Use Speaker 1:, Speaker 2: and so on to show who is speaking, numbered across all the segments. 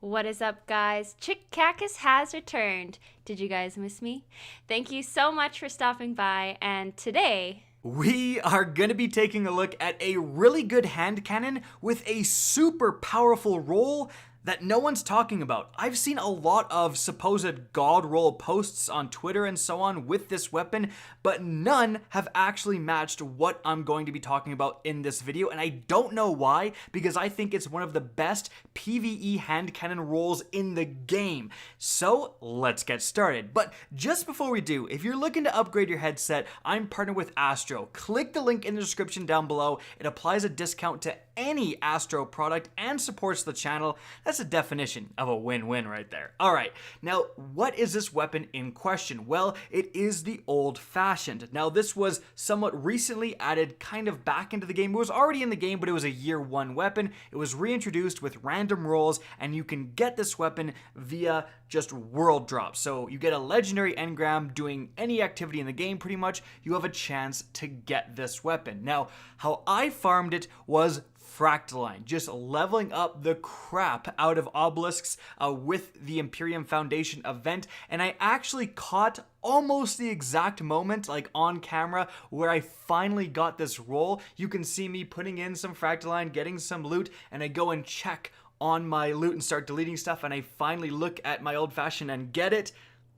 Speaker 1: What is up, guys? Chick Cactus has returned. Did you guys miss me? Thank you so much for stopping by, and today
Speaker 2: We are going to be taking a look at a really good hand cannon with a super powerful roll that no one's talking about. I've seen a lot of supposed god roll posts on Twitter and so on with this weapon, but none have actually matched what I'm going to be talking about in this video, and I don't know why, because I think it's one of the best PvE hand cannon rolls in the game. So let's get started. But just before we do, if you're looking to upgrade your headset, I'm partnered with ASTRO. Click the link in the description down below. It applies a discount to any ASTRO product and supports the channel. That's a definition of a win-win right there. All right, now what is this weapon in question? Well, it is the old-fashioned. Now this was somewhat recently added kind of back into the game. It was already in the game, but it was a year one weapon. It was reintroduced with random rolls, and you can get this weapon via just world drops. So you get a legendary engram doing any activity in the game pretty much, you have a chance to get this weapon. Now, how I farmed it was Fractaline, just leveling up the crap out of Obelisks with the Imperium Foundation event, and I actually caught almost the exact moment, like on camera, where I finally got this roll. You can see me putting in some Fractaline, getting some loot, and I go and check on my loot and start deleting stuff, and I finally look at my old-fashioned and get it.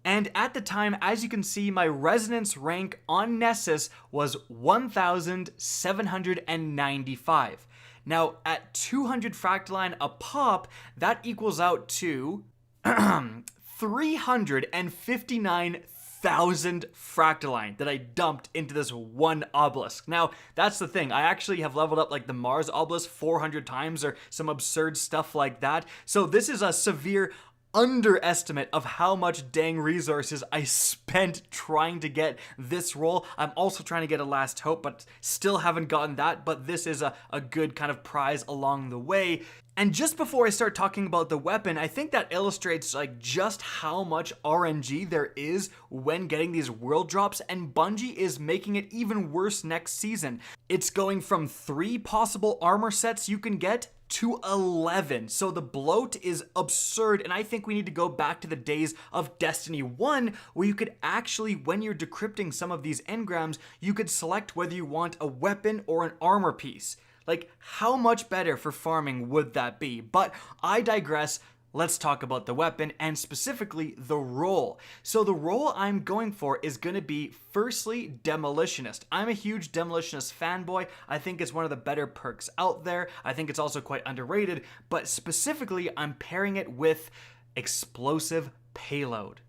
Speaker 2: And at the time, as you can see, my resonance rank on Nessus was 1,795. Now, at 200 Fractaline a pop, that equals out to 359,000 Fractaline that I dumped into this one obelisk. Now, that's the thing. I actually have leveled up like the Mars obelisk 400 times or some absurd stuff like that. So this is a severe underestimate of how much dang resources I spent trying to get this roll. I'm also trying to get a last hope, but still haven't gotten that, but this is a good kind of prize along the way. And just before I start talking about the weapon, I think that illustrates like just how much RNG there is when getting these world drops, and Bungie is making it even worse next season. It's going from 3 possible armor sets you can get to 11. So the bloat is absurd, and I think we need to go back to the days of Destiny 1 where you could actually, when you're decrypting some of these engrams, you could select whether you want a weapon or an armor piece. Like, how much better for farming would that be? But I digress. Let's talk about the weapon, and specifically the roll. So the roll I'm going for is going to be, firstly, Demolitionist. I'm a huge Demolitionist fanboy. I think it's one of the better perks out there. I think it's also quite underrated, but specifically I'm pairing it with Explosive Payload.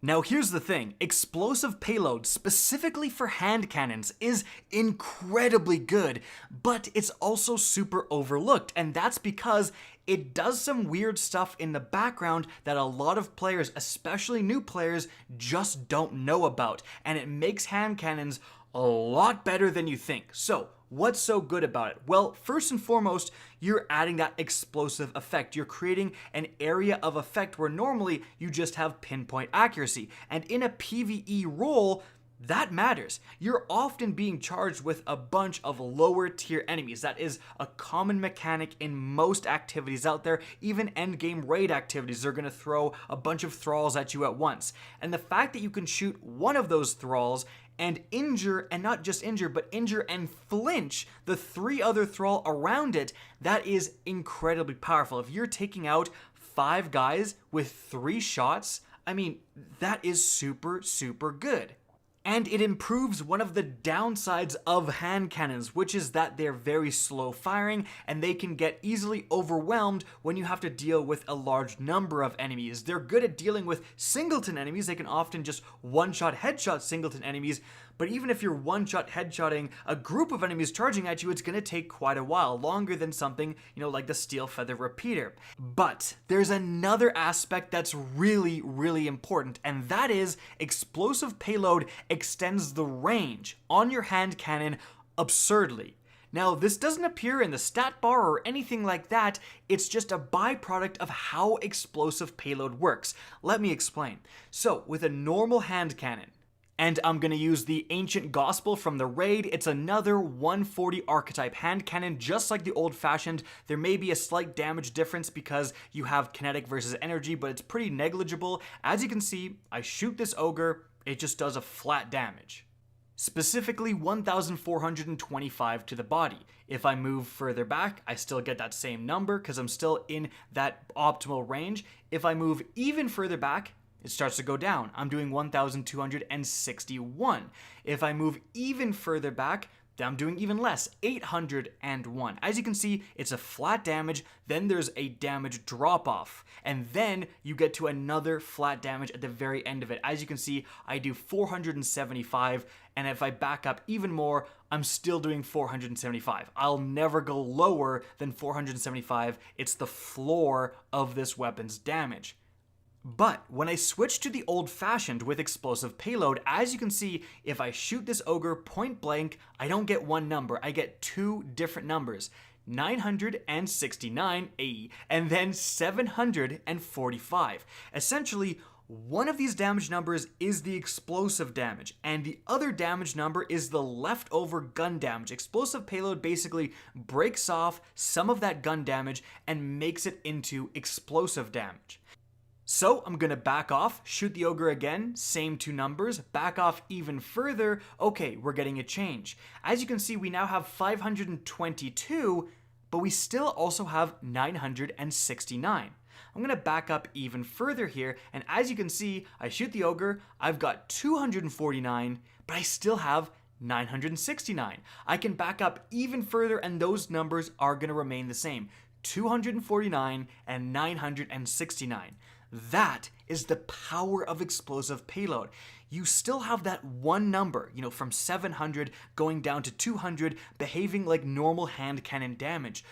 Speaker 2: Now here's the thing, explosive payload specifically for hand cannons is incredibly good, but it's also super overlooked, and that's because it does some weird stuff in the background that a lot of players, especially new players, just don't know about, and it makes hand cannons a lot better than you think. So, what's so good about it? Well, first and foremost, you're adding that explosive effect. You're creating an area of effect where normally you just have pinpoint accuracy. And in a PvE role, that matters. You're often being charged with a bunch of lower tier enemies. That is a common mechanic in most activities out there. Even endgame raid activities, they're going to throw a bunch of thralls at you at once. And the fact that you can shoot one of those thralls and injure, and not just injure, but injure and flinch the 3 other thrall around it, that is incredibly powerful. If you're taking out 5 guys with 3 shots, I mean, that is super, super good. And it improves one of the downsides of hand cannons, which is that they're very slow firing and they can get easily overwhelmed when you have to deal with a large number of enemies. They're good at dealing with singleton enemies. They can often just one-shot headshot singleton enemies, but even if you're one-shot headshotting a group of enemies charging at you, it's going to take quite a while, longer than something, like the Steel Feather Repeater. But there's another aspect that's really, really important, and that is explosive payload extends the range on your hand cannon absurdly. Now, this doesn't appear in the stat bar or anything like that, it's just a byproduct of how explosive payload works. Let me explain. So, with a normal hand cannon, And I'm going to use the Ancient Gospel from the raid. It's another 140 archetype hand cannon, just like the old-fashioned. There may be a slight damage difference because you have kinetic versus energy, but it's pretty negligible. As you can see, I shoot this ogre, it just does a flat damage. Specifically 1,425 to the body. If I move further back, I still get that same number because I'm still in that optimal range. If I move even further back, it starts to go down. I'm doing 1,261. If I move even further back, then I'm doing even less, 801. As you can see, it's a flat damage, then there's a damage drop-off, and then you get to another flat damage at the very end of it. As you can see, I do 475, and if I back up even more, I'm still doing 475. I'll never go lower than 475. It's the floor of this weapon's damage. But when I switch to the old-fashioned with explosive payload, as you can see, if I shoot this ogre point blank, I don't get one number, I get two different numbers. 969 AE, and then 745. Essentially, one of these damage numbers is the explosive damage, and the other damage number is the leftover gun damage. Explosive payload basically breaks off some of that gun damage and makes it into explosive damage. So I'm gonna back off, shoot the ogre again, same two numbers, back off even further. Okay, we're getting a change. As you can see, we now have 522, but we still also have 969. I'm gonna back up even further here, and as you can see, I shoot the ogre, I've got 249, but I still have 969. I can back up even further, and those numbers are gonna remain the same. 249 and 969. That is the power of explosive payload. You still have that one number, from 700 going down to 200, behaving like normal hand cannon damage.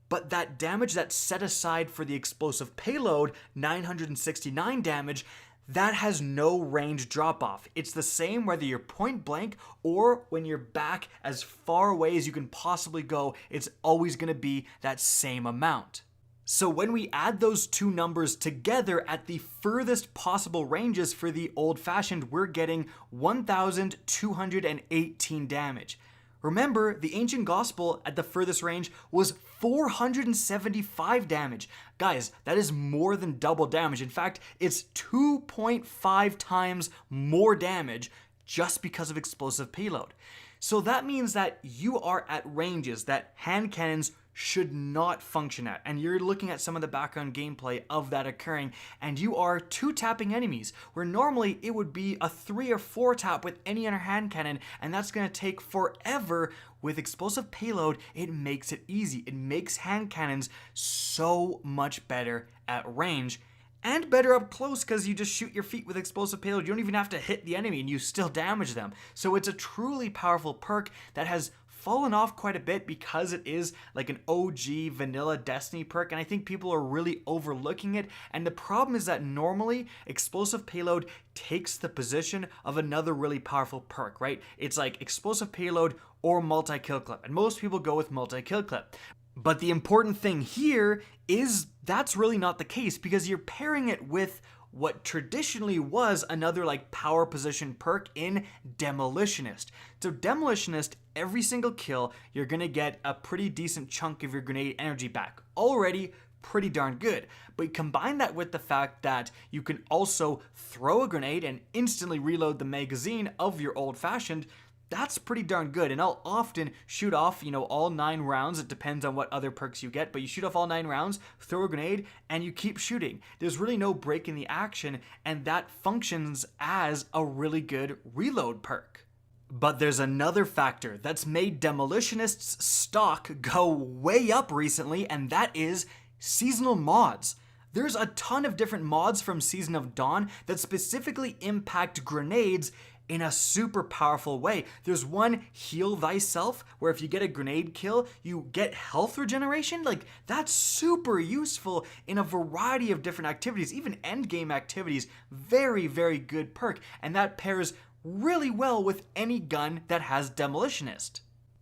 Speaker 2: But that damage that's set aside for the explosive payload, 969 damage, that has no range drop-off. It's the same whether you're point blank or when you're back as far away as you can possibly go, it's always going to be that same amount. So when we add those two numbers together at the furthest possible ranges for the old-fashioned, we're getting 1,218 damage. Remember, the Ancient Gospel at the furthest range was 475 damage. Guys, that is more than double damage. In fact, it's 2.5 times more damage just because of explosive payload. So that means that you are at ranges that hand cannons should not function at, and you're looking at some of the background gameplay of that occurring, and you are two-tapping enemies, where normally it would be a 3 or 4 tap with any other hand cannon, and that's going to take forever. With explosive payload, it makes it easy. It makes hand cannons so much better at range, and better up close because you just shoot your feet with explosive payload. You don't even have to hit the enemy and you still damage them. So it's a truly powerful perk that has fallen off quite a bit because it is like an OG vanilla Destiny perk, and I think people are really overlooking it. And the problem is that normally explosive payload takes the position of another really powerful perk, right? It's like explosive payload or multi-kill clip, and most people go with multi-kill clip. But the important thing here is that's really not the case, because you're pairing it with what traditionally was another like power position perk in Demolitionist. So Demolitionist, every single kill, you're gonna get a pretty decent chunk of your grenade energy back. Already pretty darn good. But combine that with the fact that you can also throw a grenade and instantly reload the magazine of your old-fashioned. That's pretty darn good, and I'll often shoot off, all 9 rounds. It depends on what other perks you get, but you shoot off all 9 rounds, throw a grenade, and you keep shooting. There's really no break in the action, and that functions as a really good reload perk. But there's another factor that's made Demolitionist's stock go way up recently, and that is seasonal mods. There's a ton of different mods from Season of Dawn that specifically impact grenades in a super powerful way. There's one, Heal Thyself, where if you get a grenade kill, you get health regeneration. Like, that's super useful in a variety of different activities, even endgame activities. Very, very good perk, and that pairs really well with any gun that has Demolitionist.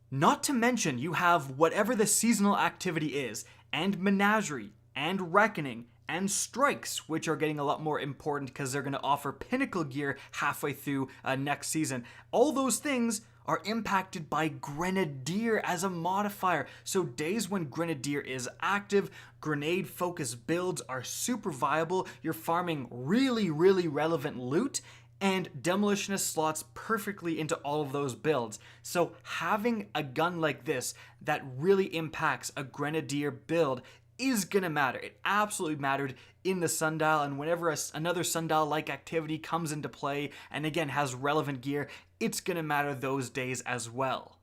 Speaker 2: Not to mention, you have whatever the seasonal activity is, and Menagerie, and Reckoning, and strikes, which are getting a lot more important because they're going to offer pinnacle gear halfway through next season. All those things are impacted by Grenadier as a modifier. So days when Grenadier is active, grenade focused builds are super viable. You're farming really relevant loot, and Demolitionist slots perfectly into all of those builds. So having a gun like this that really impacts a Grenadier build is gonna matter. It absolutely mattered in the Sundial, and whenever another Sundial-like activity comes into play and again has relevant gear, it's gonna matter those days as well.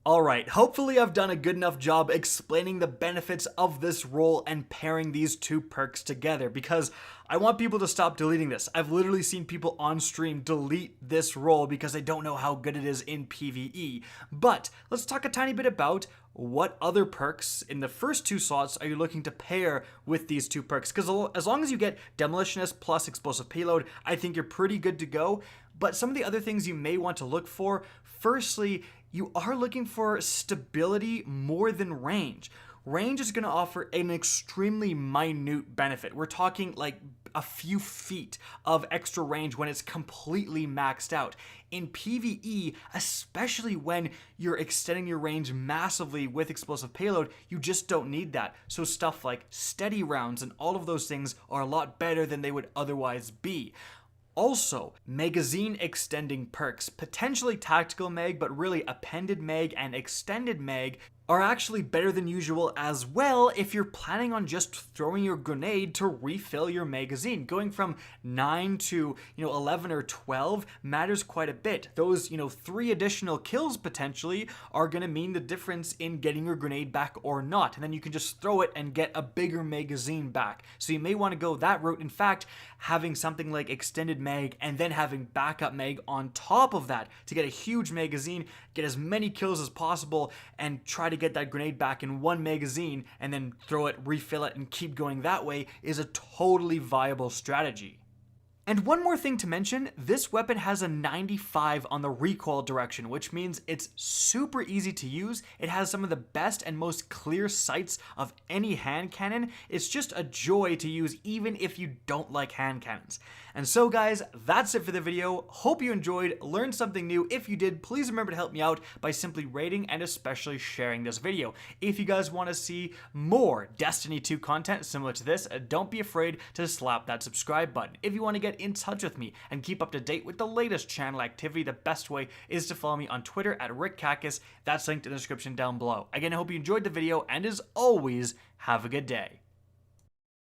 Speaker 2: Alright, hopefully I've done a good enough job explaining the benefits of this role and pairing these two perks together, because I want people to stop deleting this. I've literally seen people on stream delete this role because they don't know how good it is in PvE. But let's talk a tiny bit about what other perks in the first two slots are you looking to pair with these two perks, because as long as you get Demolitionist plus Explosive Payload, I think you're pretty good to go. But some of the other things you may want to look for, firstly, you are looking for stability more than range. Range is going to offer an extremely minute benefit. We're talking like a few feet of extra range when it's completely maxed out. In PvE, especially when you're extending your range massively with Explosive Payload, you just don't need that. So stuff like steady rounds and all of those things are a lot better than they would otherwise be. Also, magazine extending perks, potentially tactical mag, but really appended mag and extended mag are actually better than usual as well if you're planning on just throwing your grenade to refill your magazine. Going from 9 to 11 or 12 matters quite a bit. Those 3 additional kills potentially are going to mean the difference in getting your grenade back or not, and then you can just throw it and get a bigger magazine back. So you may want to go that route. In fact, having something like extended mag and then having backup mag on top of that to get a huge magazine, get as many kills as possible, and try to get that grenade back in one magazine and then throw it, refill it, and keep going that way is a totally viable strategy. And one more thing to mention, this weapon has a 95 on the recoil direction, which means it's super easy to use. It has some of the best and most clear sights of any hand cannon. It's just a joy to use even if you don't like hand cannons. And so guys, that's it for the video. Hope you enjoyed, learned something new. If you did, please remember to help me out by simply rating and especially sharing this video. If you guys want to see more Destiny 2 content similar to this, don't be afraid to slap that subscribe button. If you want to get in touch with me and keep up to date with the latest channel activity, the best way is to follow me on Twitter at @RickKackis. That's linked in the description down below. Again, I hope you enjoyed the video, and as always, have a good day.